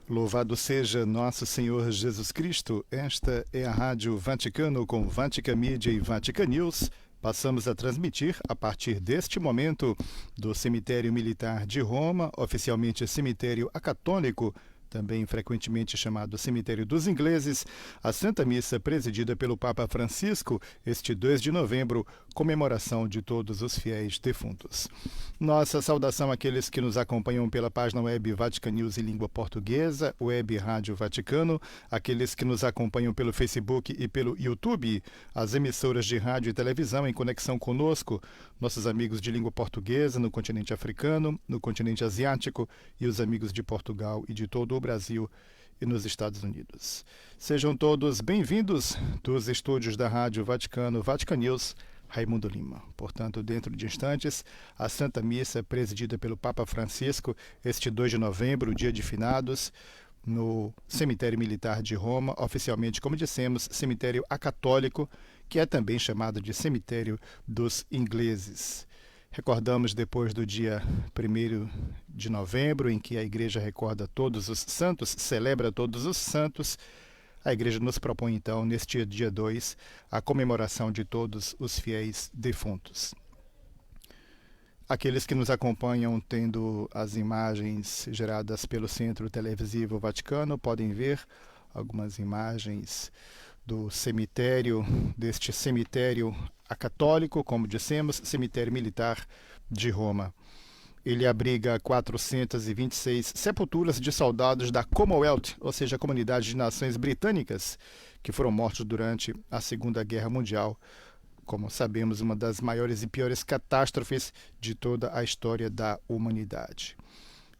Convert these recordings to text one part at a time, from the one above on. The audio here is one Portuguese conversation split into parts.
Louvado seja nosso Senhor Jesus Cristo. Esta é a Rádio Vaticano com Vatican Media e Vatican News. Passamos a transmitir, a partir deste momento, do Cemitério Militar de Roma, oficialmente Cemitério Acatólico, também frequentemente chamado Cemitério dos Ingleses, a Santa Missa presidida pelo Papa Francisco, este 2 de novembro, comemoração de todos os fiéis defuntos. Nossa saudação àqueles que nos acompanham pela página web Vatican News em língua portuguesa, web Rádio Vaticano, aqueles que nos acompanham pelo Facebook e pelo YouTube, as emissoras de rádio e televisão em conexão conosco, nossos amigos de língua portuguesa no continente africano, no continente asiático e os amigos de Portugal e de todo o Brasil e nos Estados Unidos. Sejam todos bem-vindos dos estúdios da Rádio Vaticano, Vatican News, Raimundo Lima. Portanto, dentro de instantes, a Santa Missa presidida pelo Papa Francisco, este 2 de novembro, dia de finados, no Cemitério Militar de Roma, oficialmente, como dissemos, Cemitério Acatólico, que é também chamado de Cemitério dos Ingleses. Recordamos depois do dia 1º de novembro, em que a Igreja recorda todos os santos, celebra todos os santos. A Igreja nos propõe, então, neste dia 2, a comemoração de todos os fiéis defuntos. Aqueles que nos acompanham tendo as imagens geradas pelo Centro Televisivo Vaticano podem ver algumas imagens do cemitério, deste cemitério acatólico, como dissemos, cemitério militar de Roma. Ele abriga 426 sepulturas de soldados da Commonwealth, ou seja, a Comunidade de Nações Britânicas, que foram mortos durante a Segunda Guerra Mundial. Como sabemos, uma das maiores e piores catástrofes de toda a história da humanidade.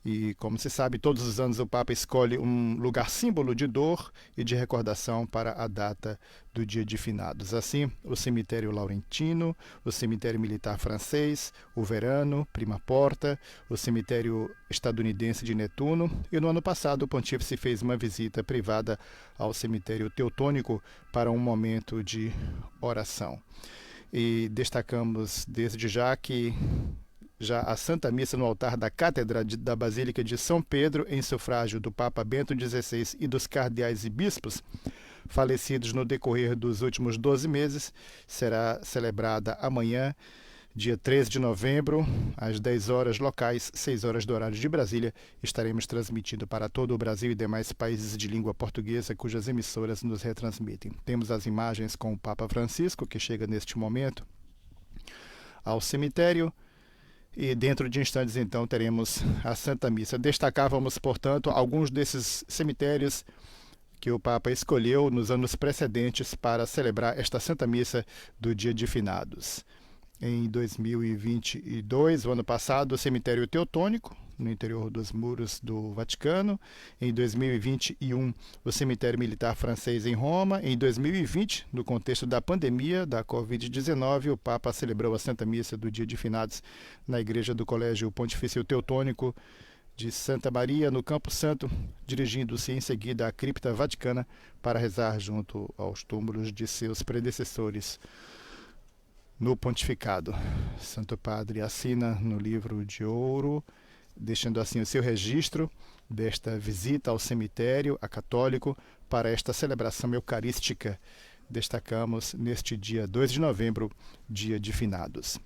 E, como se sabe, todos os anos o Papa escolhe um lugar símbolo de dor e de recordação para a data do dia de finados. Assim, o cemitério laurentino, o cemitério militar francês, o Verano, Prima Porta, o cemitério estadunidense de Netuno. E no ano passado o pontífice fez uma visita privada ao cemitério teutônico para um momento de oração. E destacamos desde já que a Santa Missa no altar da Cátedra da Basílica de São Pedro, em sufrágio do Papa Bento XVI e dos cardeais e bispos, falecidos no decorrer dos últimos 12 meses, será celebrada amanhã, dia 13 de novembro, às 10 horas locais, 6 horas do horário de Brasília. Estaremos transmitindo para todo o Brasil e demais países de língua portuguesa cujas emissoras nos retransmitem. Temos as imagens com o Papa Francisco, que chega neste momento ao cemitério. E dentro de instantes, então, teremos a Santa Missa. Destacávamos, portanto, alguns desses cemitérios que o Papa escolheu nos anos precedentes para celebrar esta Santa Missa do dia de finados. Em 2022, o ano passado, o cemitério teutônico, no interior dos muros do Vaticano. Em 2021, o cemitério militar francês em Roma. Em 2020, no contexto da pandemia da Covid-19, o Papa celebrou a Santa Missa do dia de finados na igreja do Colégio Pontifício Teutônico de Santa Maria, no Campo Santo, dirigindo-se em seguida à cripta vaticana para rezar junto aos túmulos de seus predecessores no pontificado. Santo Padre assina no livro de ouro, deixando assim o seu registro desta visita ao cemitério acatólico para esta celebração eucarística. Destacamos neste dia 2 de novembro, dia de finados.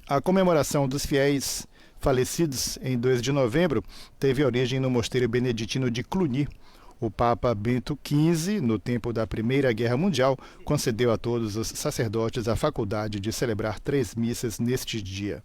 A comemoração dos fiéis falecidos em 2 de novembro teve origem no mosteiro beneditino de Cluny. O Papa Bento XV, no tempo da Primeira Guerra Mundial, concedeu a todos os sacerdotes a faculdade de celebrar 3 missas neste dia.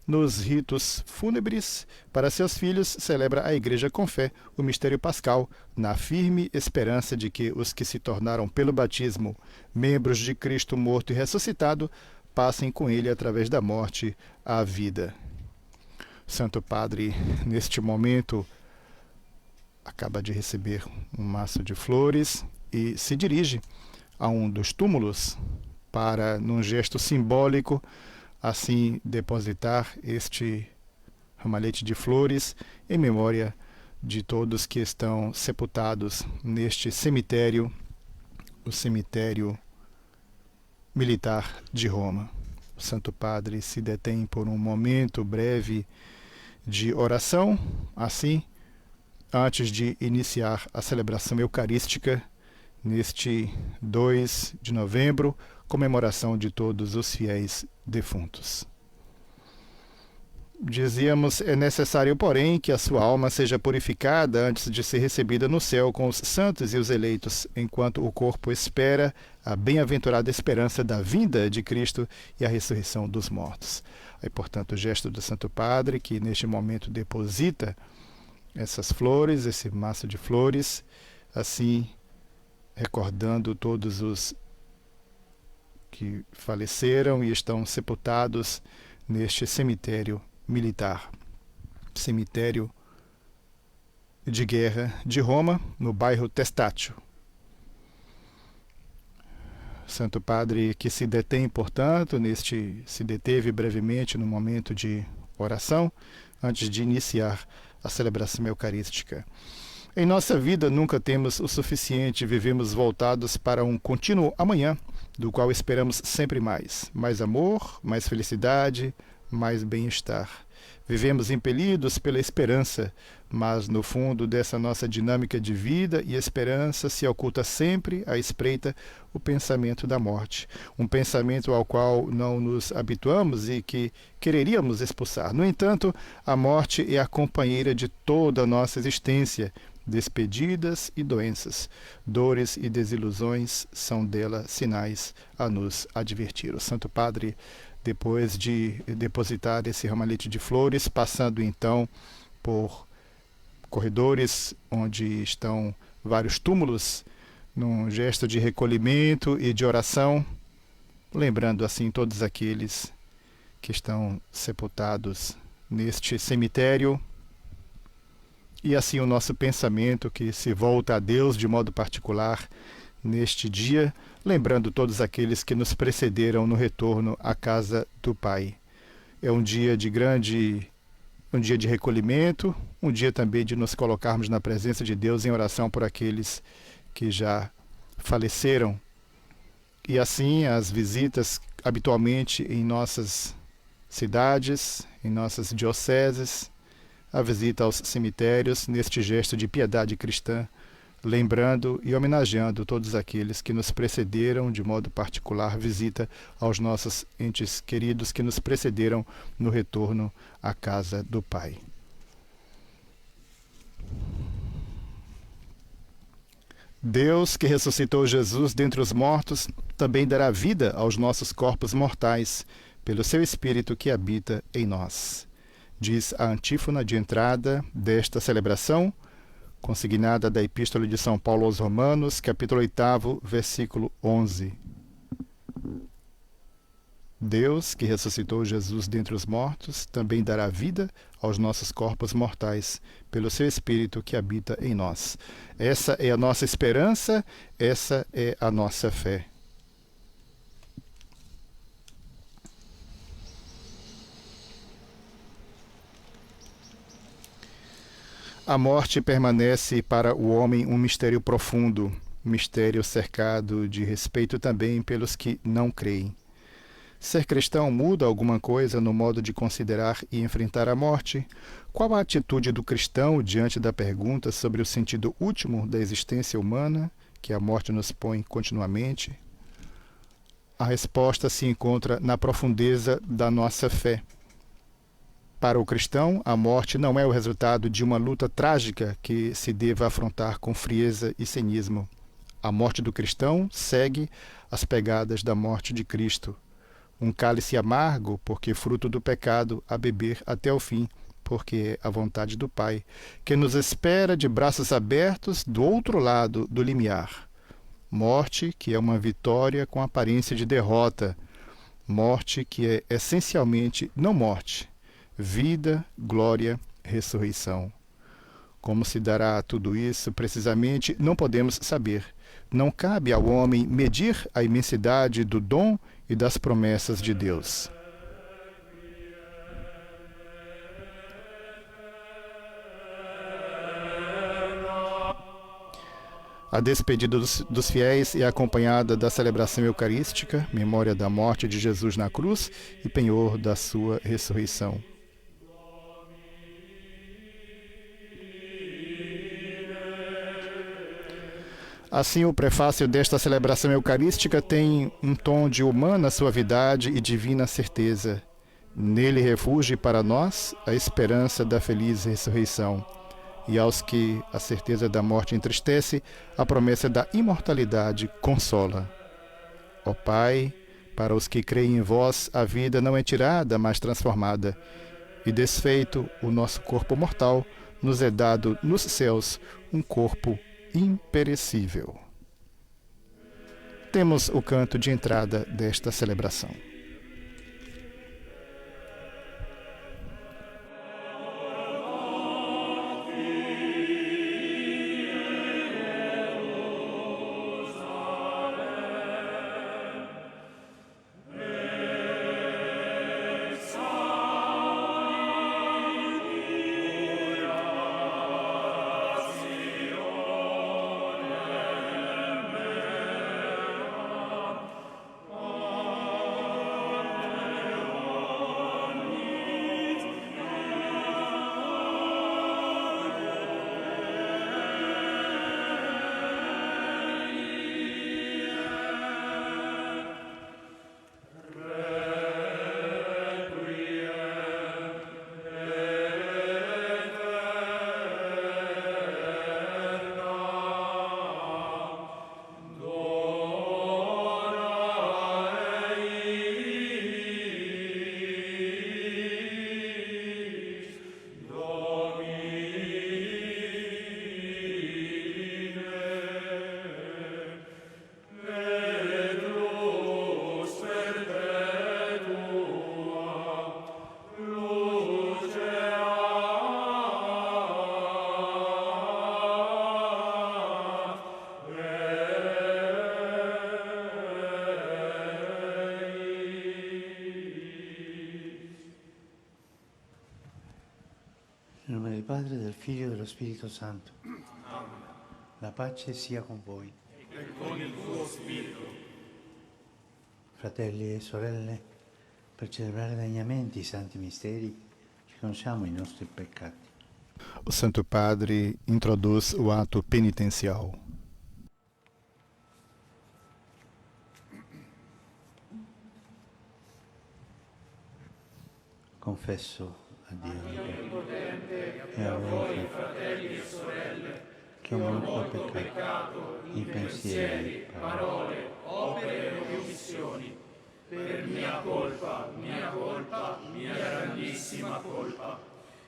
Nos ritos fúnebres para seus filhos, celebra a Igreja com fé o mistério pascal, na firme esperança de que os que se tornaram pelo batismo membros de Cristo morto e ressuscitado passem com ele através da morte à vida. Santo Padre, neste momento, acaba de receber um maço de flores e se dirige a um dos túmulos para, num gesto simbólico, assim depositar este ramalhete de flores em memória de todos que estão sepultados neste cemitério, o cemitério militar de Roma. O Santo Padre se detém por um momento breve de oração, assim antes de iniciar a celebração eucarística neste 2 de novembro, comemoração de todos os fiéis defuntos. Dizíamos, é necessário, porém, que a sua alma seja purificada antes de ser recebida no céu com os santos e os eleitos, enquanto o corpo espera a bem-aventurada esperança da vinda de Cristo e a ressurreição dos mortos. Aí, portanto, o gesto do Santo Padre, que neste momento deposita essas flores, esse maço de flores, assim recordando todos os que faleceram e estão sepultados neste cemitério militar, cemitério de guerra de Roma, no bairro Testaccio. Santo Padre que se detém, portanto, se deteve brevemente no momento de oração, antes de iniciar a celebração eucarística. Em nossa vida nunca temos o suficiente, vivemos voltados para um contínuo amanhã, do qual esperamos sempre mais. Mais amor, mais felicidade, mais bem-estar. Vivemos impelidos pela esperança, mas no fundo dessa nossa dinâmica de vida e esperança se oculta sempre à espreita o pensamento da morte, um pensamento ao qual não nos habituamos e que quereríamos expulsar. No entanto, a morte é a companheira de toda a nossa existência. Despedidas e doenças, dores e desilusões são dela sinais a nos advertir. O Santo Padre, depois de depositar esse ramalhete de flores, passando então por corredores onde estão vários túmulos, num gesto de recolhimento e de oração, lembrando assim todos aqueles que estão sepultados neste cemitério. E assim o nosso pensamento que se volta a Deus de modo particular neste dia, lembrando todos aqueles que nos precederam no retorno à casa do Pai. É um dia de recolhimento, um dia também de nos colocarmos na presença de Deus em oração por aqueles que já faleceram. E assim as visitas habitualmente em nossas cidades, em nossas dioceses, a visita aos cemitérios neste gesto de piedade cristã, lembrando e homenageando todos aqueles que nos precederam, de modo particular, visita aos nossos entes queridos que nos precederam no retorno à casa do Pai. Deus, que ressuscitou Jesus dentre os mortos, também dará vida aos nossos corpos mortais, pelo seu Espírito que habita em nós. Diz a antífona de entrada desta celebração, consignada da Epístola de São Paulo aos Romanos, capítulo 8, versículo 11. Deus, que ressuscitou Jesus dentre os mortos, também dará vida aos nossos corpos mortais, pelo seu Espírito que habita em nós. Essa é a nossa esperança, essa é a nossa fé. A morte permanece para o homem um mistério profundo, mistério cercado de respeito também pelos que não creem. Ser cristão muda alguma coisa no modo de considerar e enfrentar a morte? Qual a atitude do cristão diante da pergunta sobre o sentido último da existência humana, que a morte nos põe continuamente? A resposta se encontra na profundeza da nossa fé. Para o cristão, a morte não é o resultado de uma luta trágica que se deva afrontar com frieza e cinismo. A morte do cristão segue as pegadas da morte de Cristo. Um cálice amargo, porque fruto do pecado, a beber até o fim, porque é a vontade do Pai, que nos espera de braços abertos do outro lado do limiar. Morte que é uma vitória com aparência de derrota. Morte que é essencialmente não morte. Vida, glória, ressurreição. Como se dará tudo isso precisamente, não podemos saber. Não cabe ao homem medir a imensidade do dom e das promessas de Deus. A despedida dos fiéis é acompanhada da celebração eucarística, memória da morte de Jesus na cruz e penhor da sua ressurreição. Assim, o prefácio desta celebração eucarística tem um tom de humana suavidade e divina certeza. Nele refugie para nós a esperança da feliz ressurreição. E aos que a certeza da morte entristece, a promessa da imortalidade consola. Ó Pai, para os que creem em vós, a vida não é tirada, mas transformada. E desfeito o nosso corpo mortal, nos é dado nos céus um corpo imperecível. Temos o canto de entrada desta celebração. Nel nome del Padre, del Figlio e dello Spirito Santo. Amen. La pace sia con voi. E con il tuo spirito. Fratelli e sorelle, per celebrare degnamente i santi misteri, riconosciamo i nostri peccati. O Santo Padre introduz o ato penitencial. Confesso a Dio e a voi, Fratelli e sorelle, che ho molto peccato in pensieri, parole, opere e omissioni, per mia colpa, mia grandissima colpa.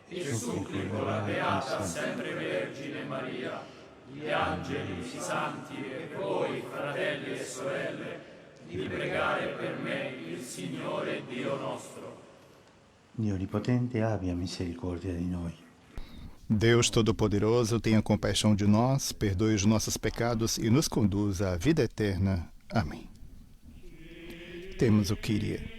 E supplico la Beata sempre Vergine Maria, gli angeli, i santi e voi, fratelli e sorelle, di pregare per me il Signore Dio nostro. Dio Onnipotente abbia misericordia di noi. Deus Todo-Poderoso, tenha compaixão de nós, perdoe os nossos pecados e nos conduza à vida eterna. Amém. Temos o Kyrie.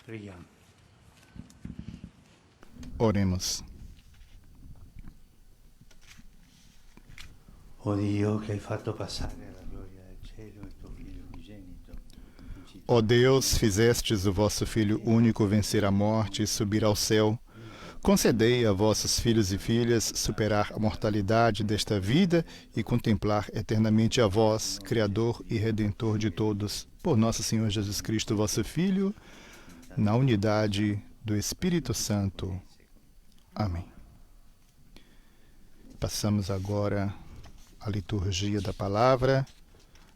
Preghiamo. Oremos. O Dio, che hai fatto passare alla gloria del cielo il tuo Figlio unigenito. Ó Deus, fizestes o vosso Filho único vencer a morte e subir ao céu. Concedei a vossos filhos e filhas superar a mortalidade desta vida e contemplar eternamente a vós, Criador e Redentor de todos, por nosso Senhor Jesus Cristo, vosso Filho, na unidade do Espírito Santo. Amém. Passamos agora à liturgia da palavra.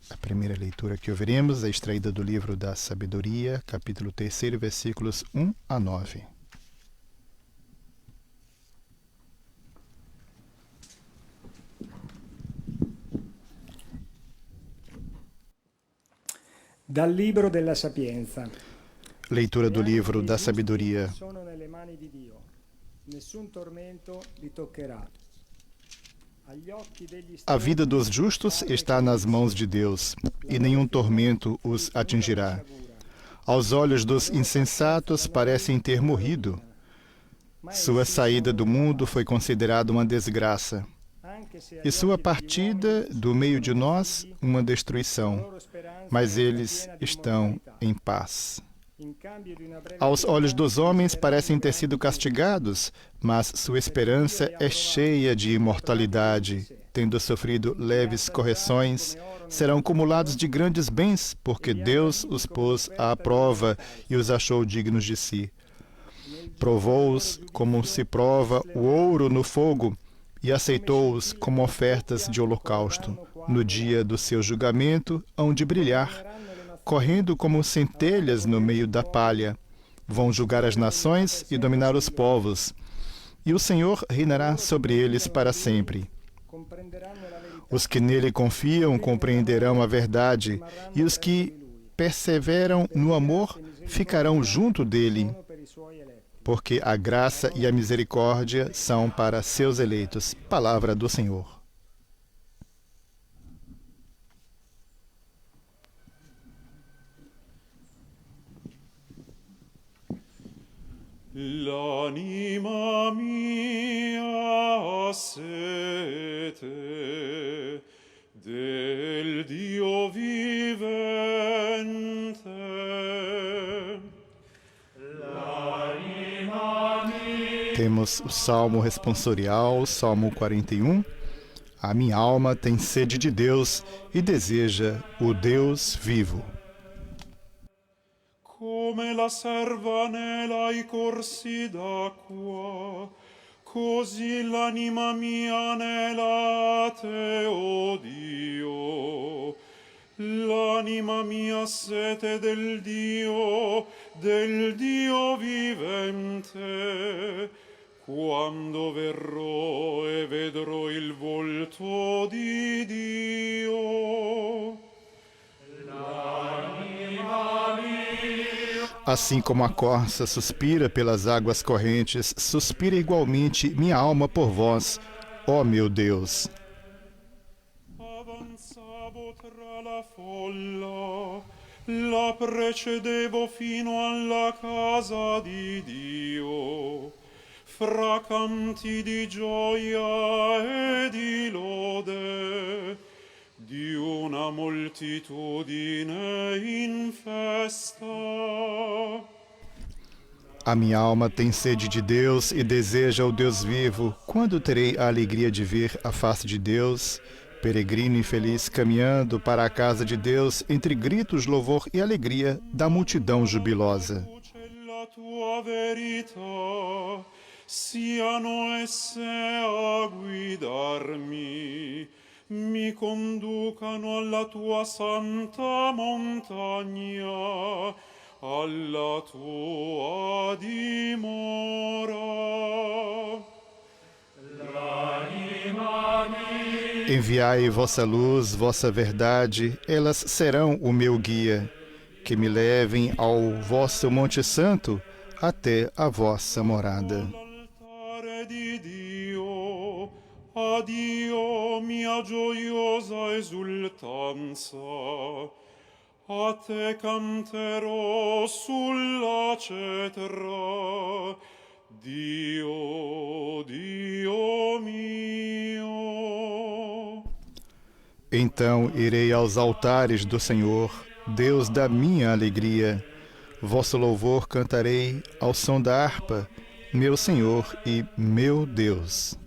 A primeira leitura que ouviremos é extraída do livro da Sabedoria, capítulo 3, versículos 1 a 9. Dal libro della Sapienza. Leitura do livro da Sabedoria. Sono nelle mani di Dio. Nessun tormento li toccherà. A vida dos justos está nas mãos de Deus, e nenhum tormento os atingirá. Aos olhos dos insensatos parecem ter morrido. Sua saída do mundo foi considerada uma desgraça, e sua partida do meio de nós uma destruição. Mas eles estão em paz. Aos olhos dos homens parecem ter sido castigados, mas sua esperança é cheia de imortalidade. Tendo sofrido leves correções, serão cumulados de grandes bens, porque Deus os pôs à prova e os achou dignos de si. Provou-os como se prova o ouro no fogo e aceitou-os como ofertas de holocausto. No dia do seu julgamento, hão de brilhar, correndo como centelhas no meio da palha. Vão julgar as nações e dominar os povos, e o Senhor reinará sobre eles para sempre. Os que nele confiam compreenderão a verdade, e os que perseveram no amor ficarão junto dele, porque a graça e a misericórdia são para seus eleitos. Palavra do Senhor. L'anima mia ha sete del Dio vivente. L'anima mia. Temos o Salmo responsorial, Salmo 41. A minha alma tem sede de Deus e deseja o Deus vivo. Come la serva nei corsi d'acqua, così l'anima mia anela te, o Dio. L'anima mia sete del Dio vivente. Quando verrò e vedrò il volto di Dio. L'anima mia. Assim como a corça suspira pelas águas correntes, suspira igualmente minha alma por vós, ó meu Deus. Avanzavo tra la folla, la precedevo fino alla casa di Dio, fra canti di gioia e di lode, di una moltitudine in festa. A minha alma tem sede de Deus e deseja o Deus vivo. Quando terei a alegria de ver a face de Deus, peregrino e feliz, caminhando para a casa de Deus, entre gritos, louvor e alegria da multidão jubilosa. La tua verità siano esse a guidarmi, mi conducano alla tua santa montagna, alla tua dimora. L'anima mia. Enviai vossa luz, vossa verdade, elas serão o meu guia, que me levem ao vosso Monte Santo, até a vossa morada. All'altare di Dio, a Dio mia gioiosa esultanza, a te canterò sulla cetra, Dio, Dio mio. Então irei aos altares do Senhor, Deus da minha alegria. Vosso louvor cantarei ao som da harpa, meu Senhor e meu Deus.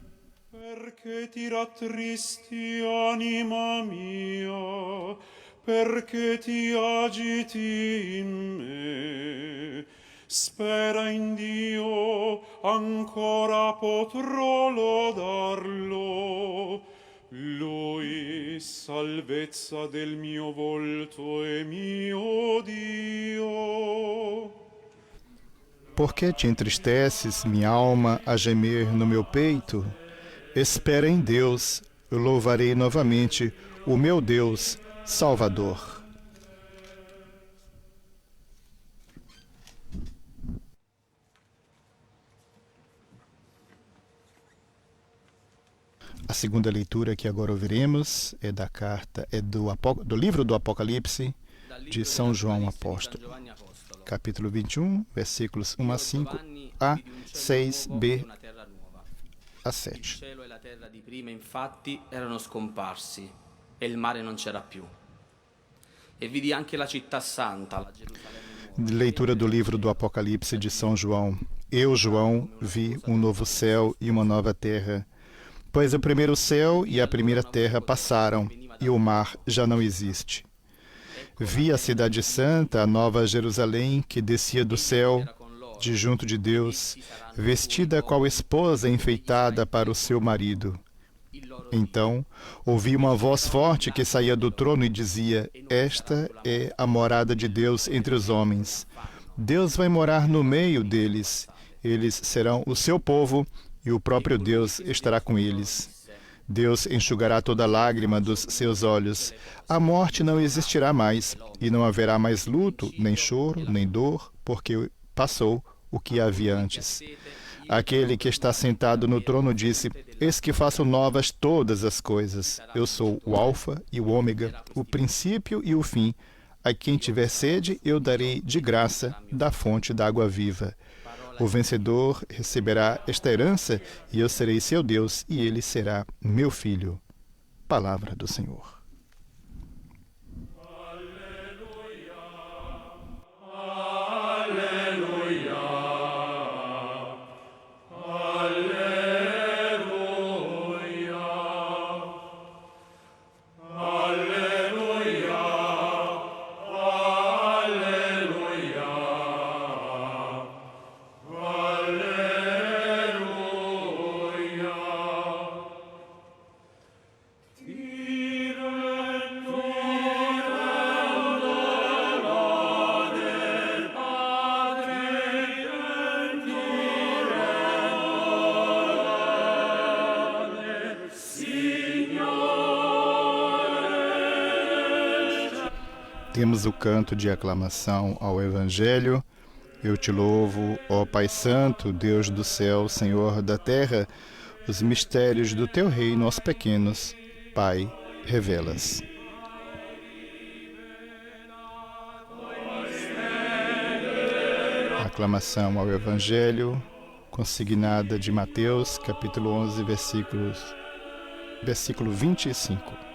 Perché ti rattristi, anima mia, perché ti agiti in me, Spera in Dio, ancora potrò lodarlo. Lui, salvezza del mio volto e mio Dio. Por que te entristeces, minha alma, a gemer no meu peito? Espera em Deus, eu louvarei novamente o meu Deus, Salvador. A segunda leitura que agora ouviremos é da carta, do livro do Apocalipse de São João Apóstolo, capítulo 21, versículos 1 a 5, a 6b a 7. Il cielo e la terra di prima infatti erano scomparsi e il mare non c'era più. E vidi anche la città santa, la Gerusalemme nuova. Leitura do livro do Apocalipse de São João. Eu, João, vi um novo céu e uma nova terra, pois o primeiro céu e a primeira terra passaram, e o mar já não existe. Vi a cidade santa, a nova Jerusalém, que descia do céu, de junto de Deus, vestida qual esposa enfeitada para o seu marido. Então, ouvi uma voz forte que saía do trono e dizia: Esta é a morada de Deus entre os homens. Deus vai morar no meio deles. Eles serão o seu povo e o próprio Deus estará com eles. Deus enxugará toda lágrima dos seus olhos. A morte não existirá mais, e não haverá mais luto, nem choro, nem dor, porque passou o que havia antes. Aquele que está sentado no trono disse: Eis que faço novas todas as coisas. Eu sou o Alfa e o Ômega, o princípio e o fim. A quem tiver sede, eu darei de graça da fonte da água viva. O vencedor receberá esta herança, e eu serei seu Deus, e ele será meu filho. Palavra do Senhor. Temos o canto de aclamação ao Evangelho. Eu te louvo, ó Pai Santo, Deus do céu, Senhor da terra, os mistérios do teu reino aos pequenos, Pai, revelas. Aclamação ao Evangelho, consignada de Mateus, capítulo 11, versículo 25.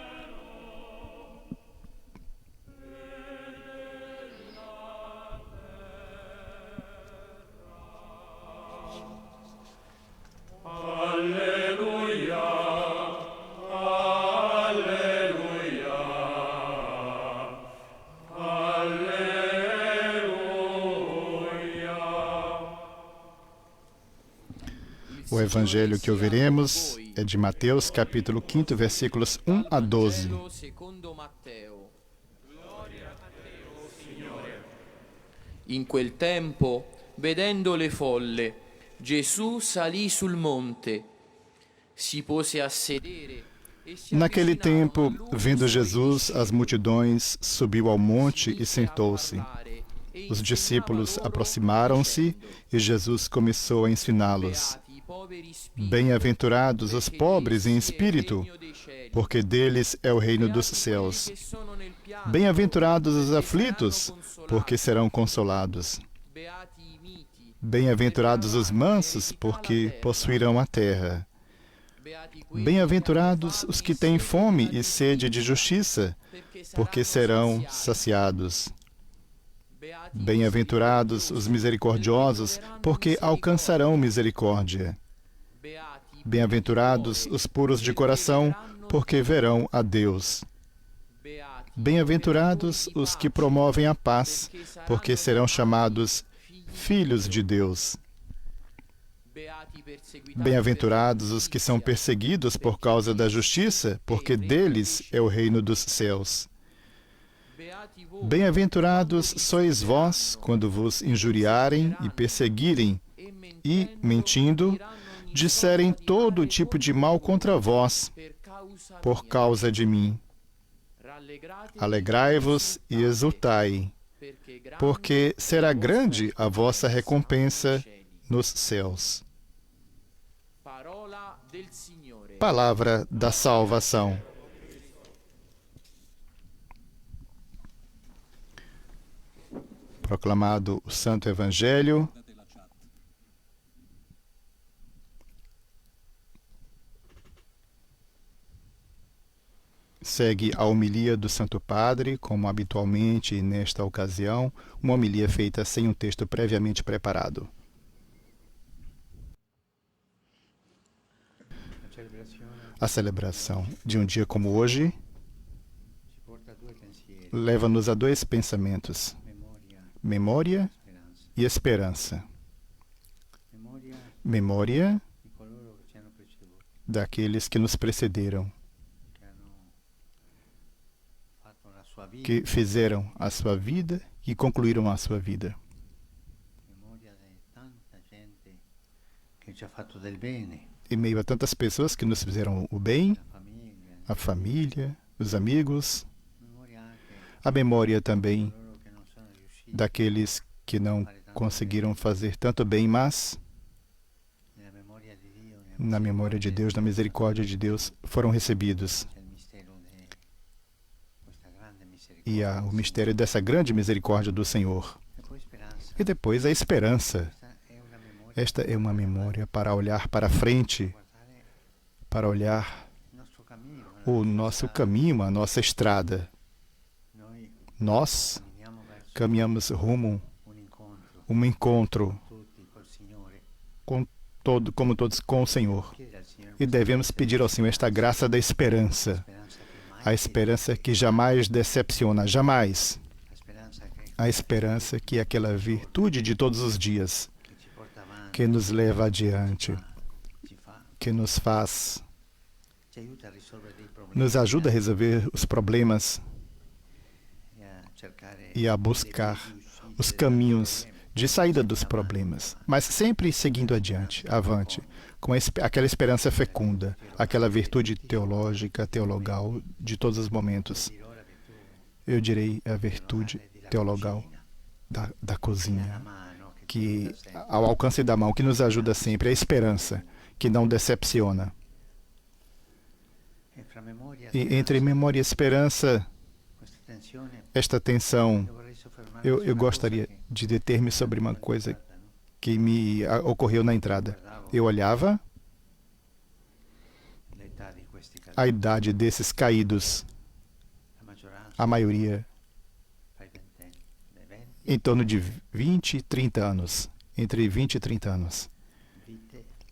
O evangelho que ouviremos é de Mateus, capítulo 5, versículos 1 a 12. In quel tempo, vedendo le folle, Gesù salì sul monte, si pose a sedere. Naquele tempo, vendo Jesus as multidões, subiu ao monte e sentou-se. Os discípulos aproximaram-se e Jesus começou a ensiná-los. Bem-aventurados os pobres em espírito, porque deles é o reino dos céus. Bem-aventurados os aflitos, porque serão consolados. Bem-aventurados os mansos, porque possuirão a terra. Bem-aventurados os que têm fome e sede de justiça, porque serão saciados. Bem-aventurados os misericordiosos, porque alcançarão misericórdia. Bem-aventurados os puros de coração, porque verão a Deus. Bem-aventurados os que promovem a paz, porque serão chamados filhos de Deus. Bem-aventurados os que são perseguidos por causa da justiça, porque deles é o reino dos céus. Bem-aventurados sois vós quando vos injuriarem e perseguirem e, mentindo, disserem todo tipo de mal contra vós por causa de mim. Alegrai-vos e exultai, porque será grande a vossa recompensa nos céus. Palavra da salvação. Proclamado o Santo Evangelho. Segue a homilia do Santo Padre, como habitualmente nesta ocasião, uma homilia feita sem um texto previamente preparado. A celebração de um dia como hoje leva-nos a dois pensamentos: memória e esperança. Memória daqueles que nos precederam, que fizeram a sua vida e concluíram a sua vida. Em meio a tantas pessoas que nos fizeram o bem, a família, os amigos, a memória também daqueles que não conseguiram fazer tanto bem, mas na memória de Deus, na misericórdia de Deus, foram recebidos. E há o mistério dessa grande misericórdia do Senhor. E depois a esperança. Esta é uma memória para olhar para frente, para olhar o nosso caminho, a nossa estrada. Nós caminhamos rumo a um encontro como todos com o Senhor. E devemos pedir ao Senhor esta graça da esperança. A esperança que jamais decepciona, jamais. A esperança que é aquela virtude de todos os dias, que nos leva adiante, que nos faz, nos ajuda a resolver os problemas e a buscar os caminhos de saída dos problemas, mas sempre seguindo adiante, avante, com aquela esperança fecunda, aquela virtude teológica, teologal de todos os momentos. Eu direi a virtude teologal da cozinha, que ao alcance da mão, que nos ajuda sempre, a esperança, que não decepciona. E entre memória e esperança, esta tensão, eu gostaria de deter-me sobre uma coisa que me ocorreu na entrada. Eu olhava a idade desses caídos, a maioria em torno de 20 e 30 anos, entre 20 e 30 anos.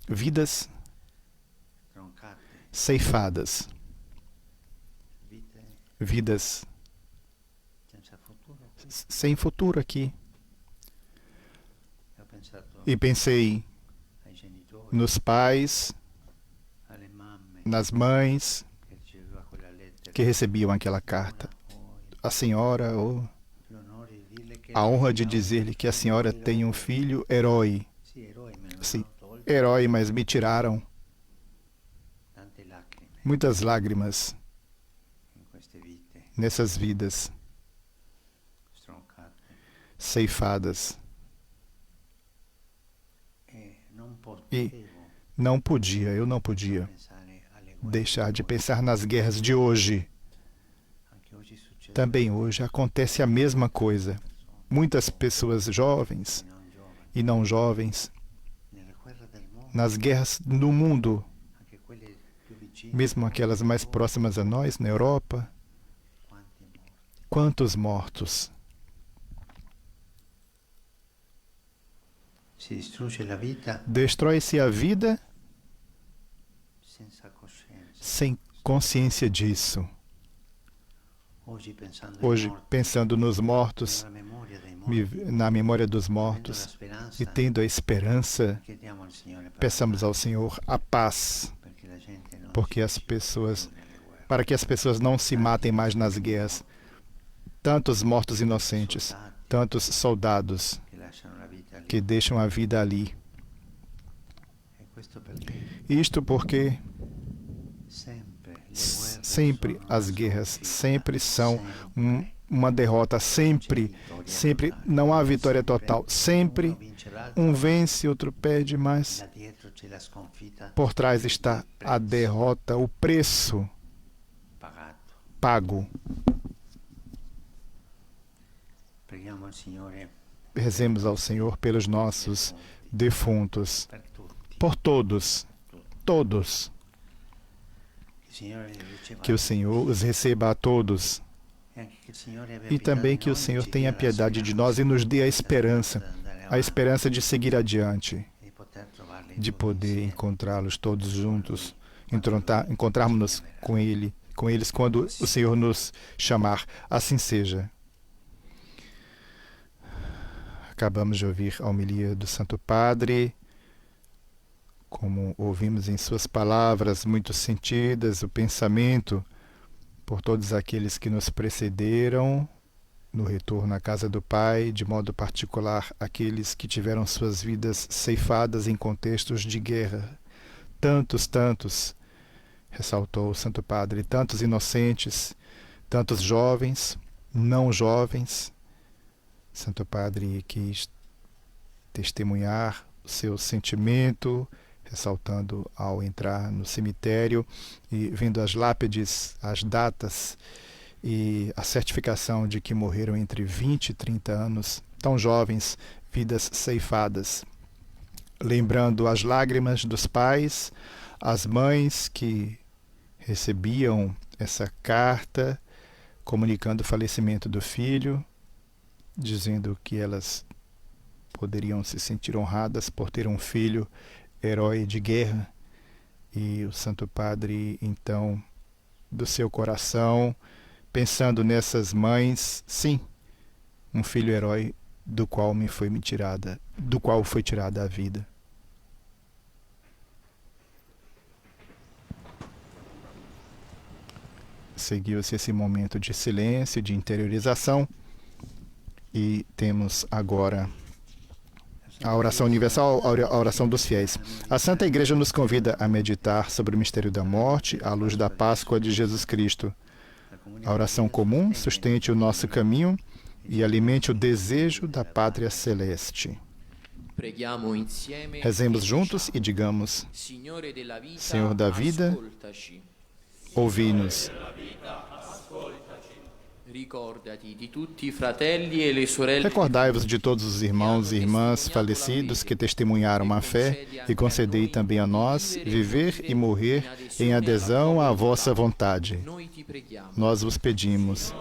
Vidas ceifadas, vidas sem futuro aqui. E pensei nos pais, nas mães que recebiam aquela carta. A senhora, a honra de dizer-lhe que a senhora tem um filho herói. Sim, herói, mas me tiraram muitas lágrimas nessas vidas ceifadas. E eu não podia deixar de pensar nas guerras de hoje. Também hoje acontece a mesma coisa. Muitas pessoas jovens e não jovens, nas guerras no mundo, mesmo aquelas mais próximas a nós, na Europa, quantos mortos. Destrói-se a vida sem consciência disso. Hoje, pensando nos mortos, na memória dos mortos e tendo a esperança, peçamos ao Senhor a paz, para que as pessoas não se matem mais nas guerras. Tantos mortos inocentes, tantos soldados que deixam a vida ali. Isto porque sempre as guerras sempre são uma derrota, sempre não há vitória total, sempre um vence, outro perde, mas por trás está a derrota, o preço pago. Rezemos ao Senhor pelos nossos defuntos, por todos, que o Senhor os receba a todos e também que o Senhor tenha piedade de nós e nos dê a esperança de seguir adiante, de poder encontrá-los todos juntos, encontrarmos-nos com eles quando o Senhor nos chamar. Assim seja. Acabamos de ouvir a homilia do Santo Padre, como ouvimos em suas palavras muito sentidas, o pensamento por todos aqueles que nos precederam no retorno à casa do Pai, de modo particular aqueles que tiveram suas vidas ceifadas em contextos de guerra. Tantos, ressaltou o Santo Padre, tantos inocentes, tantos jovens, não jovens. Santo Padre quis testemunhar o seu sentimento, ressaltando ao entrar no cemitério e vendo as lápides, as datas e a certificação de que morreram entre 20 e 30 anos, tão jovens, vidas ceifadas. Lembrando as lágrimas dos pais, as mães que recebiam essa carta comunicando o falecimento do filho, dizendo que elas poderiam se sentir honradas por ter um filho herói de guerra. E o Santo Padre, então, do seu coração, pensando nessas mães, sim, um filho herói do qual foi tirada a vida. Seguiu-se esse momento de silêncio, de interiorização, e temos agora a oração universal, a oração dos fiéis. A Santa Igreja nos convida a meditar sobre o mistério da morte à luz da Páscoa de Jesus Cristo. A oração comum sustente o nosso caminho e alimente o desejo da pátria celeste. Rezemos juntos e digamos: Senhor da vida, ouvi-nos. Recordai-vos de todos os irmãos e irmãs falecidos que testemunharam a fé e concedei também a nós viver e morrer em adesão à vossa vontade. Nós vos pedimos,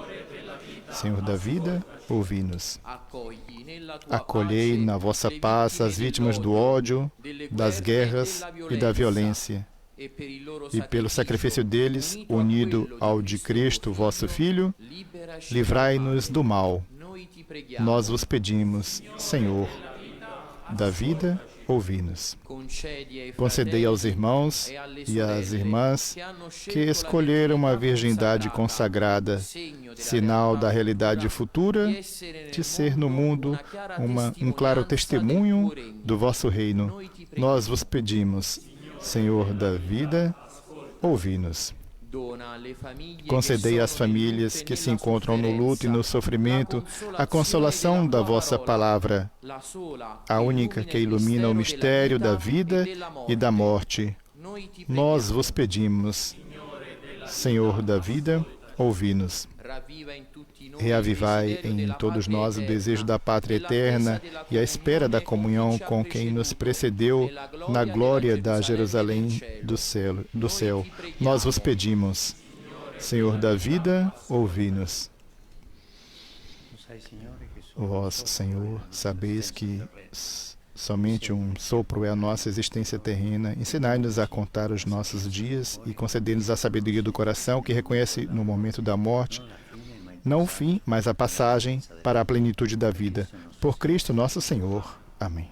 Senhor da vida, ouvi-nos. Acolhei na vossa paz as vítimas do ódio, das guerras e da violência. E pelo sacrifício deles, unido ao de Cristo, vosso Filho, livrai-nos do mal. Nós vos pedimos, Senhor da vida, ouvi-nos. Concedei aos irmãos e às irmãs que escolheram a virgindade consagrada, sinal da realidade futura, de ser no mundo um claro testemunho do vosso reino. Nós vos pedimos, Senhor da vida, ouvi-nos. Concedei às famílias que se encontram no luto e no sofrimento a consolação da vossa palavra, a única que ilumina o mistério da vida e da morte. Nós vos pedimos, Senhor da vida, ouvi-nos. Reavivai em todos nós o desejo da pátria eterna e a espera da comunhão com quem nos precedeu na glória da Jerusalém do céu. Nós vos pedimos, Senhor da vida, ouvi-nos. Vós, Senhor, sabeis que somente um sopro é a nossa existência terrena. Ensinai-nos a contar os nossos dias e concedei-nos a sabedoria do coração que reconhece no momento da morte não o fim, mas a passagem para a plenitude da vida. Por Cristo nosso Senhor. Amém.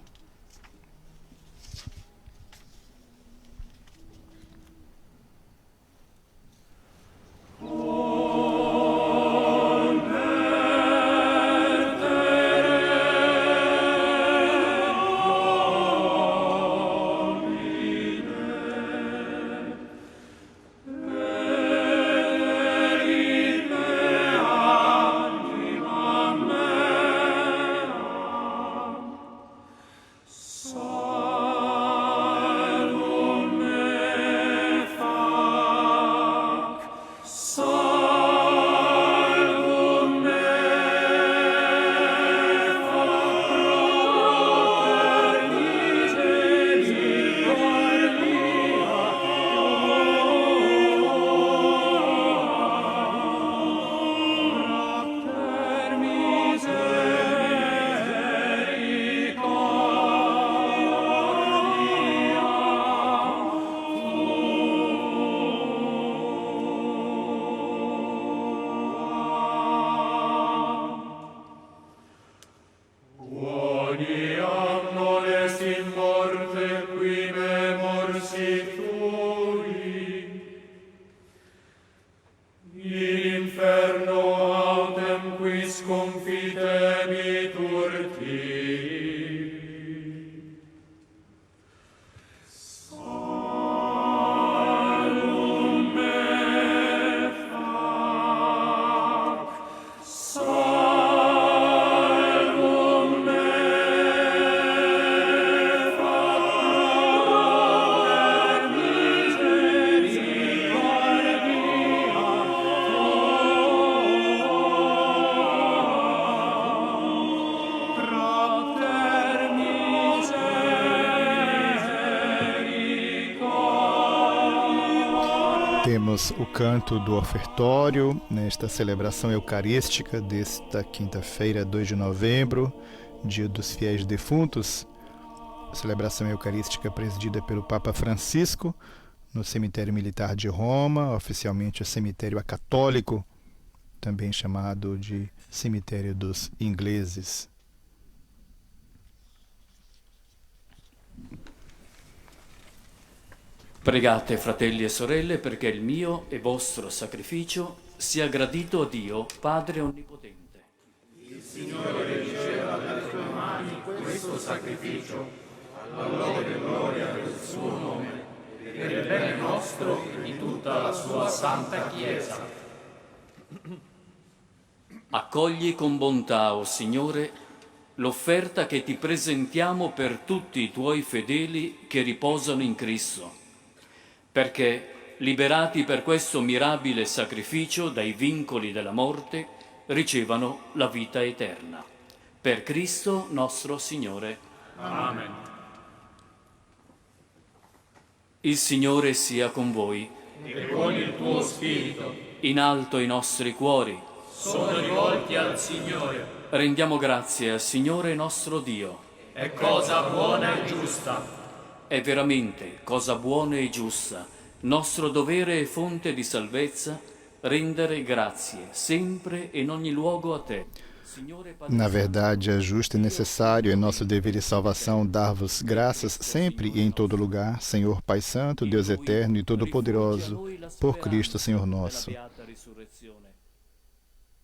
Temos o canto do ofertório nesta celebração eucarística desta quinta-feira, 2 de novembro, Dia dos Fiéis Defuntos. Celebração eucarística presidida pelo Papa Francisco no Cemitério Militar de Roma, oficialmente o Cemitério Acatólico, também chamado de Cemitério dos Ingleses. Pregate, fratelli e sorelle, perché il mio e vostro sacrificio sia gradito a Dio, Padre Onnipotente. Il Signore riceva dalle tue mani questo sacrificio, alla lode e gloria del suo nome, per il bene nostro e di tutta la sua santa Chiesa. Accogli con bontà, o Signore, l'offerta che ti presentiamo per tutti i tuoi fedeli che riposano in Cristo, perché, liberati per questo mirabile sacrificio dai vincoli della morte, ricevano la vita eterna. Per Cristo nostro Signore. Amen. Il Signore sia con voi. E con il tuo spirito. In alto i nostri cuori. Sono rivolti al Signore. Rendiamo grazie al Signore nostro Dio. È cosa buona e giusta. È veramente cosa buona e giusta, nostro dovere e fonte di salvezza, rendere grazie sempre e in ogni luogo a te. Na verdade, é justo e necessário, é nosso dever e salvação dar-vos graças sempre e em todo lugar, Senhor Pai Santo, Deus Eterno e Todo-Poderoso, por Cristo, Senhor nosso.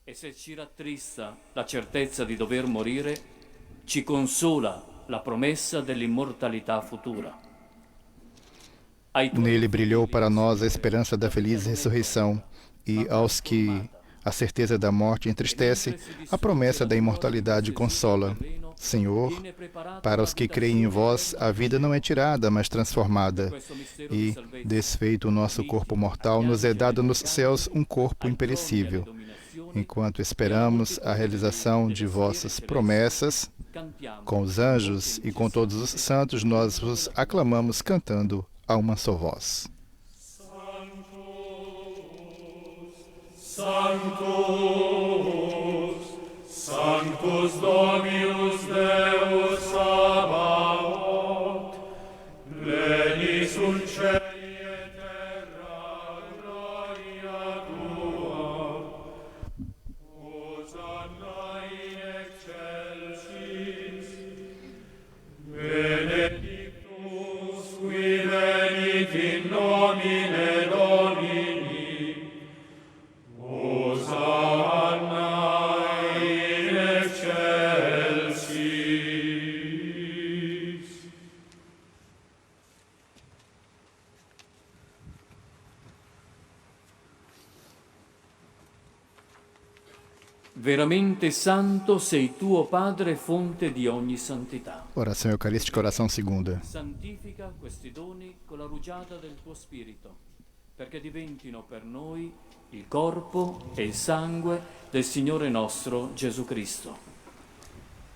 E se ci rattrista la certezza di dover morire, ci consola la promessa dell'immortalità futura. Nele brilhou para nós a esperança da feliz ressurreição, e aos que a certeza da morte entristece, a promessa da imortalidade consola. Senhor, para os que creem em vós, a vida não é tirada, mas transformada, e, desfeito o nosso corpo mortal, nos é dado nos céus um corpo imperecível. Enquanto esperamos a realização de vossas promessas, com os anjos e com todos os santos, nós vos aclamamos cantando a uma só voz. Sanctus, Sanctus Dominus Deus Sabaoth, pleni sunt cieli et terra gloria tua. Veramente santo sei tu, o Padre, fonte di ogni santità. Oração Eucarística, oração segunda. Santifica questi doni con la rugiada del tuo Spirito, perché diventino per noi il corpo e il sangue del Signore nostro Gesù Cristo.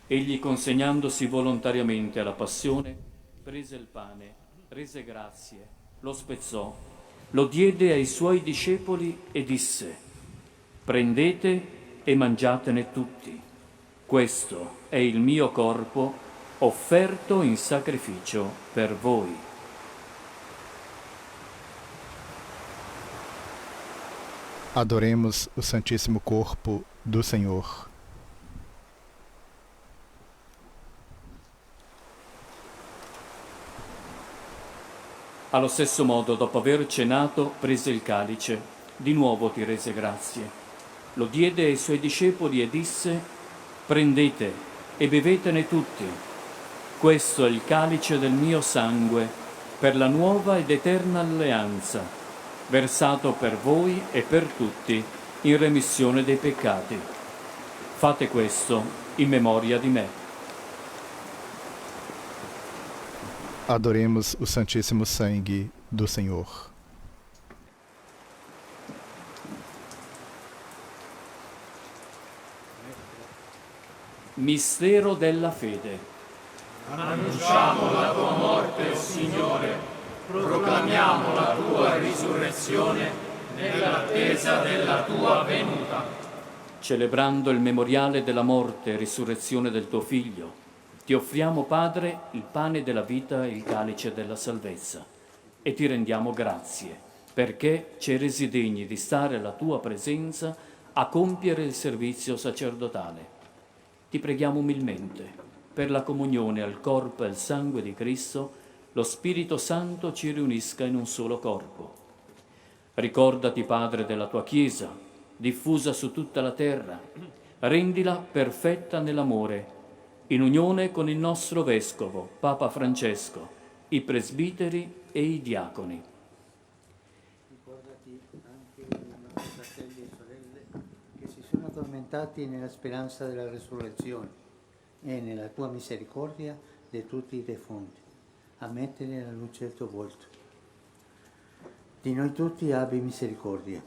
Egli, consegnandosi volontariamente alla passione, prese il pane, rese grazie, lo spezzò, lo diede ai suoi discepoli e disse: prendete e mangiatene tutti. Questo è il mio corpo offerto in sacrificio per voi. Adoremos o Santíssimo Corpo do Senhor. Allo stesso modo, dopo aver cenato, prese il calice, di nuovo ti rese grazie. Lo diede ai suoi discepoli e disse: prendete e bevetene tutti. Questo è il calice del mio sangue, per la nuova ed eterna alleanza, versato per voi e per tutti in remissione dei peccati. Fate questo in memoria di me. Adoremos o Santíssimo Sangue do Senhor. Mistero della fede. Annunciamo la tua morte, o Signore, proclamiamo la tua risurrezione nell'attesa della tua venuta. Celebrando il memoriale della morte e risurrezione del tuo Figlio, ti offriamo, Padre, il pane della vita e il calice della salvezza, e ti rendiamo grazie, perché ci hai resi degni di stare alla tua presenza a compiere il servizio sacerdotale. Ti preghiamo umilmente, per la comunione al corpo e al sangue di Cristo, lo Spirito Santo ci riunisca in un solo corpo. Ricordati, Padre, della tua Chiesa, diffusa su tutta la terra, rendila perfetta nell'amore, in unione con il nostro Vescovo, Papa Francesco, i presbiteri e i diaconi. Ricordati anche dei nostri fratelli e sorelle che si sono addormentati nella speranza della resurrezione e nella tua misericordia di tutti i defunti. Ammettili alla luce del tuo volto. Di noi tutti abbi misericordia.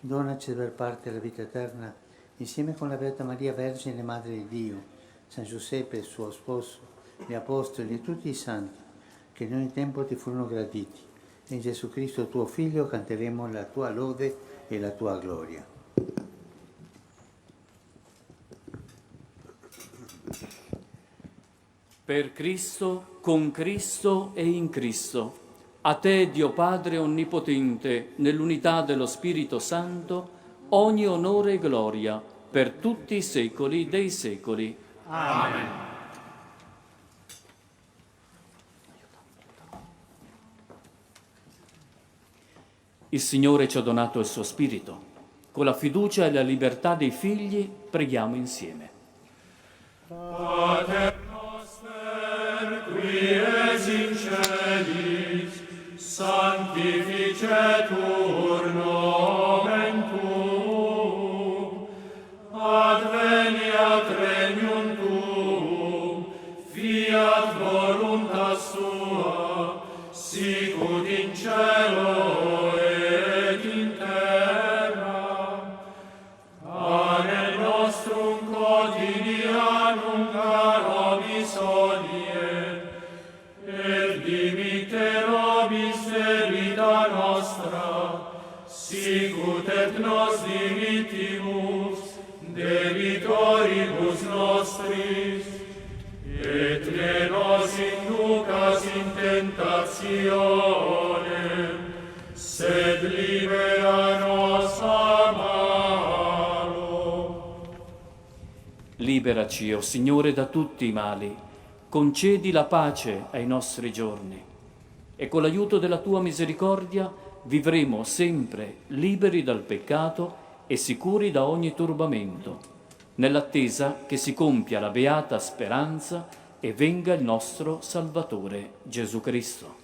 Donaci per parte la vita eterna, insieme con la Beata Maria Vergine, Madre di Dio, San Giuseppe, il suo sposo, gli Apostoli e tutti i santi, che in ogni tempo ti furono graditi. In Gesù Cristo, tuo Figlio, canteremo la tua lode e la tua gloria. Per Cristo, con Cristo e in Cristo, a te, Dio Padre Onnipotente, nell'unità dello Spirito Santo, ogni onore e gloria per tutti i secoli dei secoli. Amen. Il Signore ci ha donato il suo Spirito. Con la fiducia e la libertà dei figli preghiamo insieme. Pater noster, qui es in celis, sanctificetur nomen tuum, adveniat regnum tuum, fiat voluntas tua, sicut in cielo et in terra. Pane nostrum quotidianum da nobis hodie, et dimitte nobis debita nostra, sicut et nos dimittimus debitoribus nostris, et ne nos inducas in tentationem, sed libera nos a malo. Liberaci, o Signore, da tutti i mali, concedi la pace ai nostri giorni e con l'aiuto della tua misericordia vivremo sempre liberi dal peccato e sicuri da ogni turbamento, nell'attesa che si compia la beata speranza e venga il nostro Salvatore Gesù Cristo.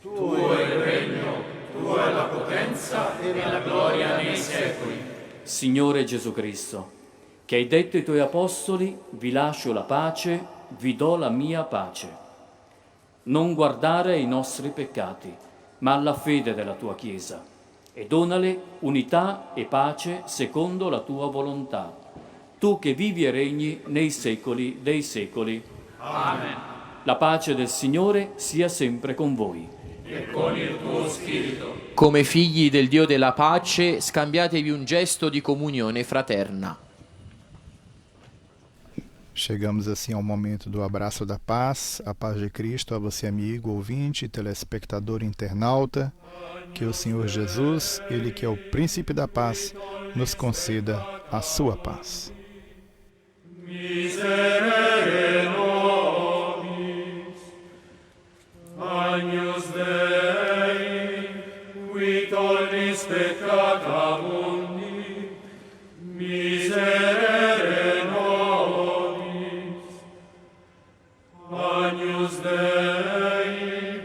Tuo è il regno, tua è la potenza e la gloria nei secoli. Signore Gesù Cristo, che hai detto ai tuoi apostoli: vi lascio la pace, vi do la mia pace. Non guardare ai nostri peccati, ma alla fede della tua Chiesa, e donale unità e pace secondo la tua volontà, tu che vivi e regni nei secoli dei secoli. Amen. La pace del Signore sia sempre con voi. E con il tuo spirito. Come figli del Dio della pace, scambiatevi un gesto di comunione fraterna. Chegamos assim ao momento do abraço da paz, a paz de Cristo a você, amigo, ouvinte, telespectador, internauta. Que o Senhor Jesus, Ele que é o príncipe da paz, nos conceda a sua paz. Miserere nobis, Agnus Dei, qui tollis peccata mundi, miserere nobis, Agnus Dei,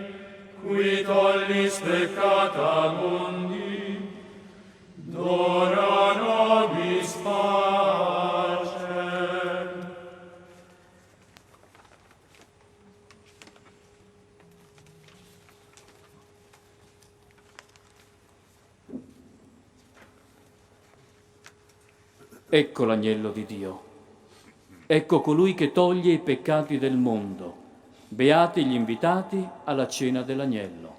qui tollis peccata mundi, dona nobis pace. Ecco l'agnello di Dio. Ecco colui che toglie i peccati del mondo. Beati gli invitati alla cena dell'agnello.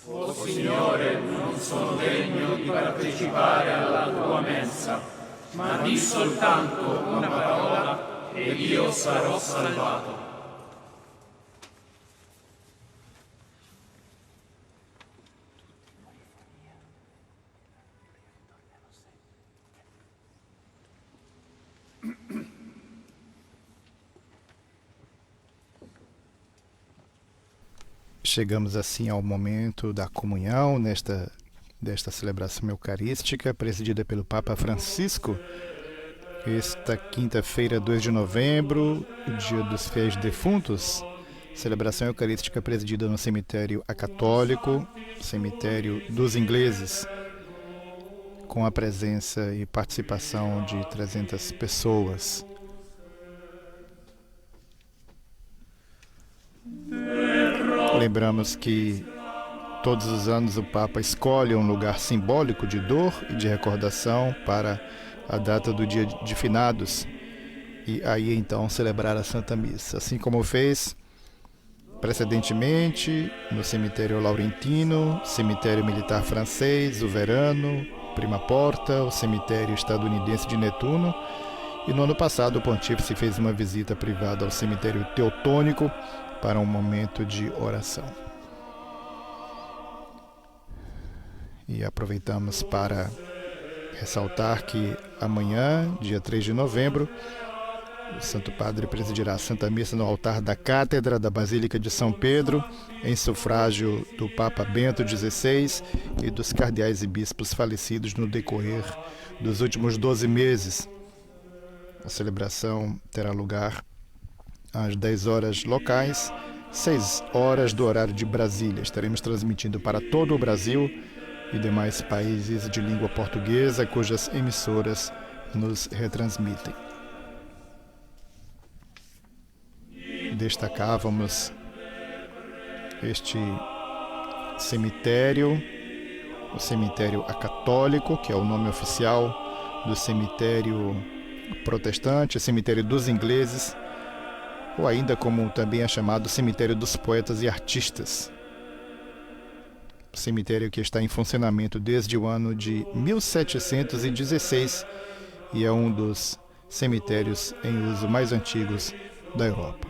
O Signore, non sono degno di partecipare alla tua mensa, ma di soltanto una parola ed io sarò salvato. Chegamos assim ao momento da comunhão desta celebração eucarística presidida pelo Papa Francisco. Esta quinta-feira, 2 de novembro, Dia dos Fiéis Defuntos, celebração eucarística presidida no cemitério acatólico, cemitério dos ingleses, com a presença e participação de 300 pessoas. Lembramos que todos os anos o Papa escolhe um lugar simbólico de dor e de recordação para a data do Dia de Finados e aí então celebrar a Santa Missa, assim como fez precedentemente no cemitério laurentino, cemitério militar francês, o Verano, Prima Porta, o cemitério estadunidense de Netuno, e no ano passado o pontífice fez uma visita privada ao cemitério teutônico para um momento de oração. E aproveitamos para ressaltar que amanhã, dia 3 de novembro, o Santo Padre presidirá a Santa Missa no altar da Cátedra da Basílica de São Pedro, em sufrágio do Papa Bento XVI e dos cardeais e bispos falecidos no decorrer dos últimos 12 meses. A celebração terá lugar às 10 horas locais, 6 horas do horário de Brasília. Estaremos transmitindo para todo o Brasil e demais países de língua portuguesa cujas emissoras nos retransmitem. Destacávamos este cemitério, o cemitério acatólico, que é o nome oficial do cemitério protestante, cemitério dos ingleses, ou ainda como também é chamado cemitério dos poetas e artistas. Cemitério que está em funcionamento desde o ano de 1716 e é um dos cemitérios em uso mais antigos da Europa.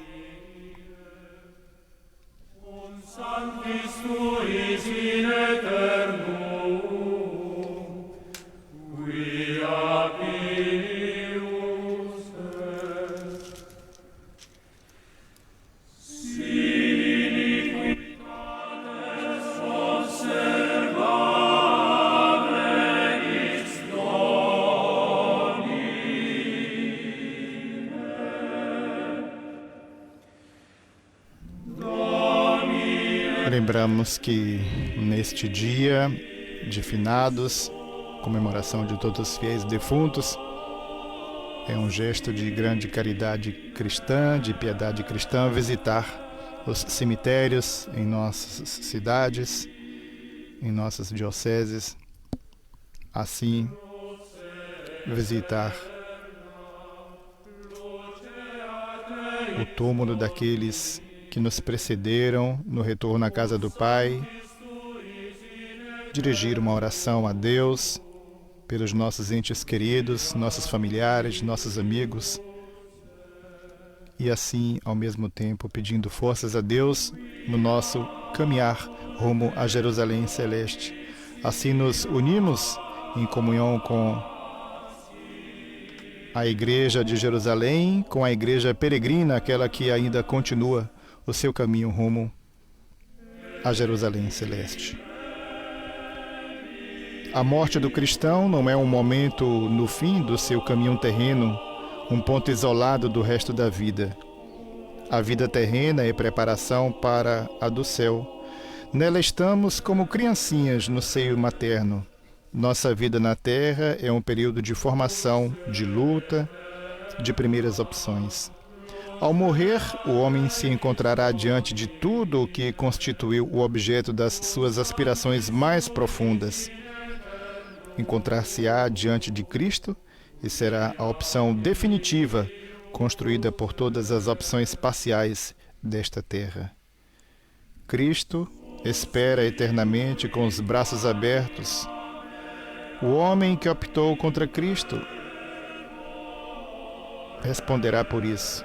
Lembramos que neste dia de finados, comemoração de todos os fiéis defuntos, É um gesto de grande caridade cristã, de piedade cristã, visitar os cemitérios em nossas cidades, em nossas dioceses. Assim, visitar o túmulo daqueles que nos precederam no retorno à casa do Pai, dirigir uma oração a Deus pelos nossos entes queridos, nossos familiares, nossos amigos, e assim, ao mesmo tempo, pedindo forças a Deus no nosso caminhar rumo a Jerusalém Celeste. Assim nos unimos em comunhão com a Igreja de Jerusalém, com a Igreja peregrina, aquela que ainda continua o seu caminho rumo a Jerusalém Celeste. A morte do cristão não é um momento no fim do seu caminho terreno, um ponto isolado do resto da vida. A vida terrena é preparação para a do céu. Nela estamos como criancinhas no seio materno. Nossa vida na Terra é um período de formação, de luta, de primeiras opções. Ao morrer, o homem se encontrará diante de tudo o que constituiu o objeto das suas aspirações mais profundas. Encontrar-se-á diante de Cristo e será a opção definitiva, construída por todas as opções parciais desta terra. Cristo espera eternamente com os braços abertos. O homem que optou contra Cristo responderá por isso.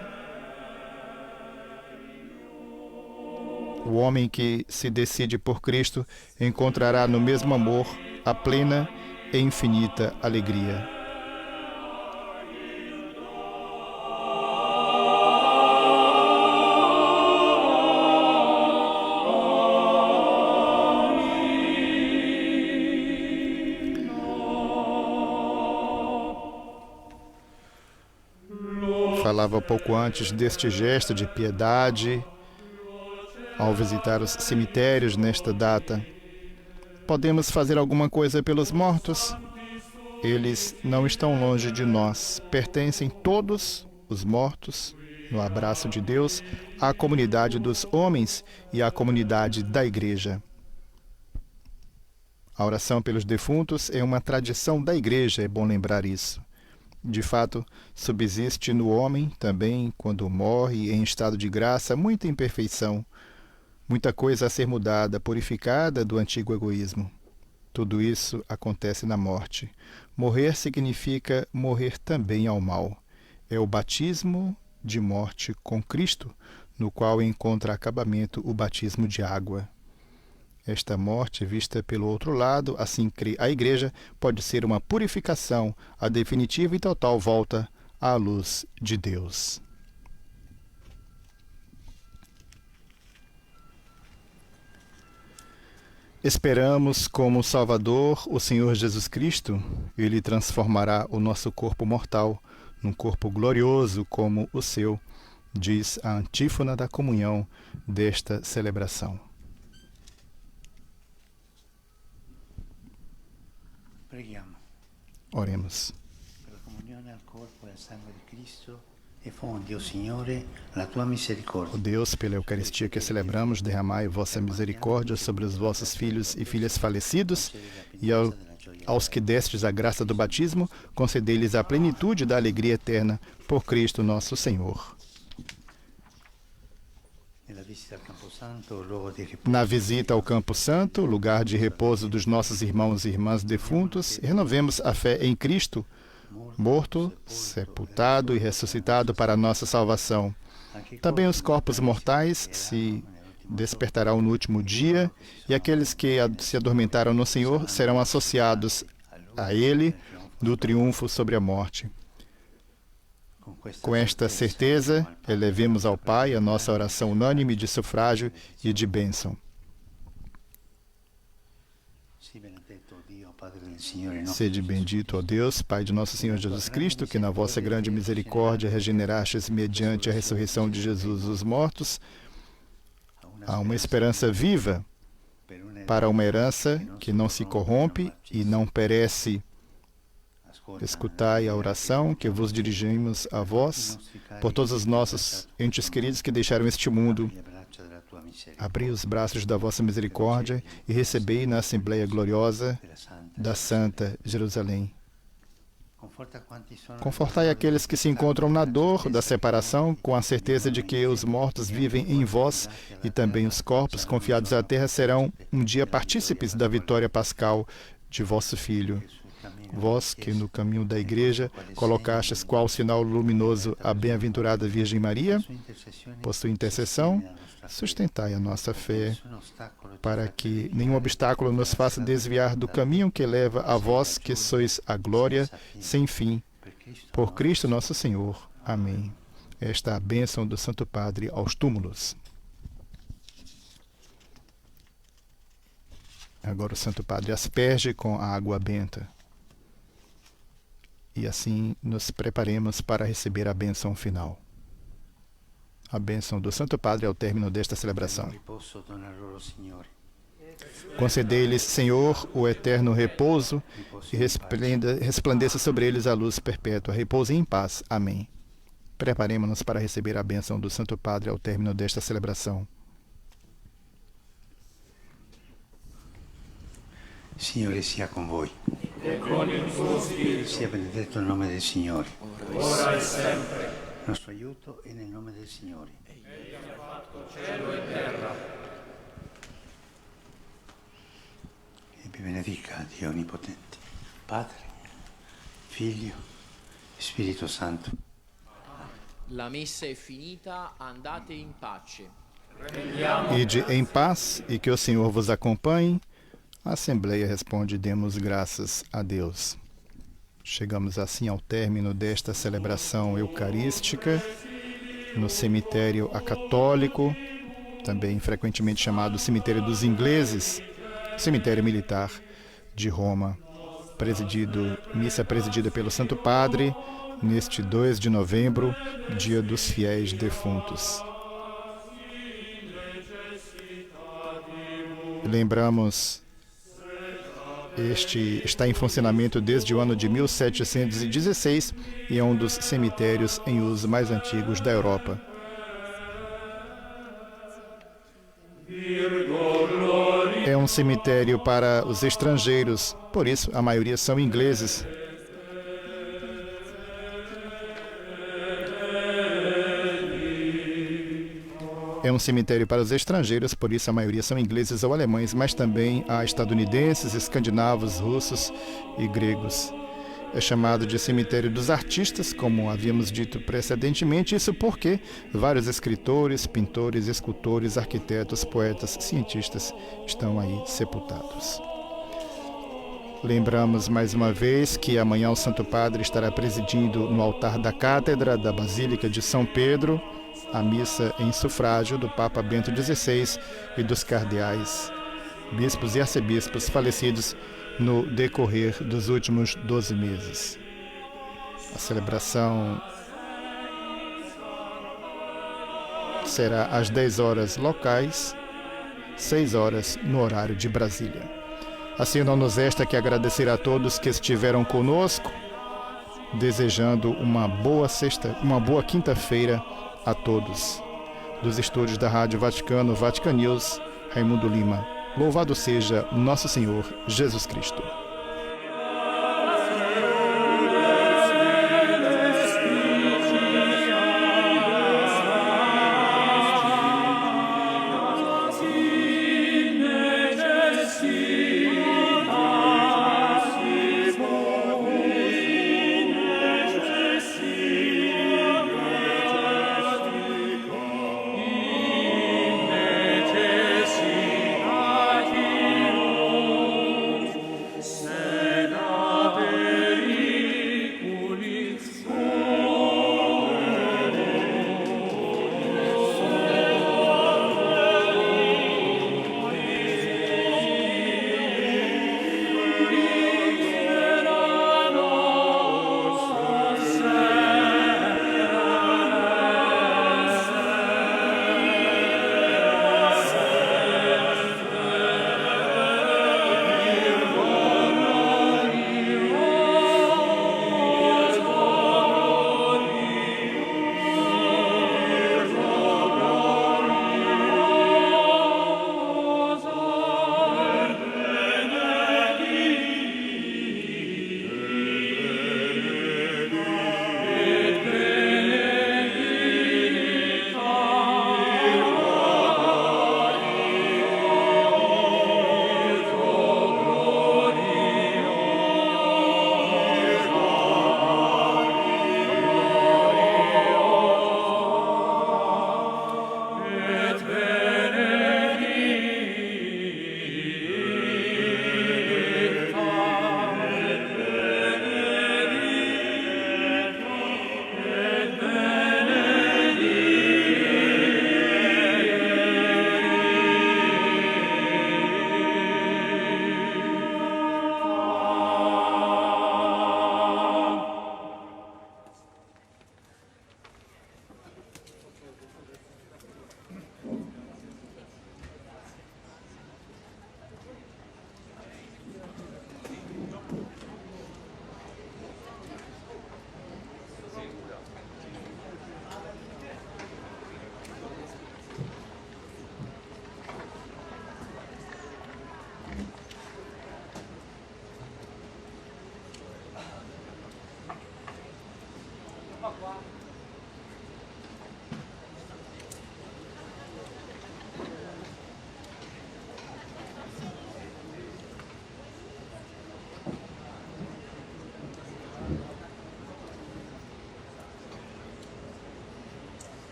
O homem que se decide por Cristo encontrará no mesmo amor a plena e infinita alegria. Falava pouco antes deste gesto de piedade ao visitar os cemitérios nesta data. Podemos fazer alguma coisa pelos mortos? Eles não estão longe de nós. Pertencem todos os mortos, no abraço de Deus, à comunidade dos homens e à comunidade da Igreja. A oração pelos defuntos é uma tradição da Igreja, é bom lembrar isso. De fato, subsiste no homem também, quando morre em estado de graça, muita imperfeição, muita coisa a ser mudada, purificada do antigo egoísmo. Tudo isso acontece na morte. Morrer significa morrer também ao mal. É o batismo de morte com Cristo, no qual encontra acabamento o batismo de água. Esta morte, vista pelo outro lado, assim crê a Igreja, pode ser uma purificação, a definitiva e total volta à luz de Deus. Esperamos como Salvador o Senhor Jesus Cristo. Ele transformará o nosso corpo mortal num corpo glorioso como o seu, diz a antífona da comunhão desta celebração. Oremos. Per la comunione al corpo e al sangue di Cristo, effondi, o Signore, la tua misericordia. Ó Deus, pela Eucaristia que celebramos, derramai vossa misericórdia sobre os vossos filhos e filhas falecidos, e aos que destes a graça do batismo, concedei-lhes a plenitude da alegria eterna, por Cristo nosso Senhor. Na visita ao Campo Santo, lugar de repouso dos nossos irmãos e irmãs defuntos, renovemos a fé em Cristo, morto, sepultado e ressuscitado para a nossa salvação. Também os corpos mortais se despertarão no último dia, e aqueles que se adormentaram no Senhor serão associados a Ele no triunfo sobre a morte. Com esta certeza, elevemos ao Pai a nossa oração unânime de sufrágio e de bênção. Sede bendito, ó Deus, Pai de nosso Senhor Jesus Cristo, que na vossa grande misericórdia regenerastes mediante a ressurreição de Jesus dos mortos, a uma esperança viva para uma herança que não se corrompe e não perece, Escutai a oração que vos dirigimos a vós, por todos os nossos entes queridos que deixaram este mundo. Abri os braços da vossa misericórdia e recebei na Assembleia Gloriosa da Santa Jerusalém. Confortai aqueles que se encontram na dor da separação, com a certeza de que os mortos vivem em vós e também os corpos confiados à terra serão um dia partícipes da vitória pascal de vosso Filho. Vós que no caminho da Igreja colocastes qual sinal luminoso a bem-aventurada Virgem Maria, por sua intercessão, sustentai a nossa fé, para que nenhum obstáculo nos faça desviar do caminho que leva a vós, que sois a glória sem fim. Por Cristo nosso Senhor. Amém. Esta é a bênção do Santo Padre aos túmulos. Agora o Santo Padre asperge com a água benta. E assim nos preparemos para receber a bênção final. A bênção do Santo Padre ao término desta celebração. Concedei-lhes, Senhor, o eterno repouso e resplandeça sobre eles a luz perpétua. Repousem em paz. Amém. Preparemos-nos para receber a bênção do Santo Padre ao término desta celebração. Signore sia con voi. E con il tuo spirito, Sia benedetto il nome del Signore. ora e sempre. Nostro aiuto è nel nome del Signore. Egli ha fatto cielo e terra. E vi benedica Dio Onnipotente, Padre, Figlio e Spirito Santo. La messa è finita, andate in pace. Ide em paz e que o Senhor vos acompanhe. A Assembleia responde: demos graças a Deus. Chegamos assim ao término desta celebração eucarística no cemitério acatólico, também frequentemente chamado cemitério dos ingleses, cemitério militar de Roma, missa presidida pelo Santo Padre, neste 2 de novembro, dia dos fiéis defuntos. Lembramos, este está em funcionamento desde o ano de 1716 e é um dos cemitérios em uso mais antigos da Europa. É um cemitério para os estrangeiros, por isso a maioria são ingleses. É um cemitério para os estrangeiros, por isso a maioria são ingleses ou alemães, mas também há estadunidenses, escandinavos, russos e gregos. É chamado de cemitério dos artistas, como havíamos dito precedentemente, isso porque vários escritores, pintores, escultores, arquitetos, poetas, cientistas estão aí sepultados. Lembramos mais uma vez que amanhã o Santo Padre estará presidindo no altar da Cátedra da Basílica de São Pedro a missa em sufrágio do Papa Bento XVI e dos cardeais, bispos e arcebispos falecidos no decorrer dos últimos 12 meses. A celebração será às 10 horas locais, 6 horas no horário de Brasília. Assim não nos resta que agradecer a todos que estiveram conosco, desejando uma boa quinta-feira a todos. Dos estúdios da Rádio Vaticano, Vatican News, Raimundo Lima. Louvado seja Nosso Senhor Jesus Cristo.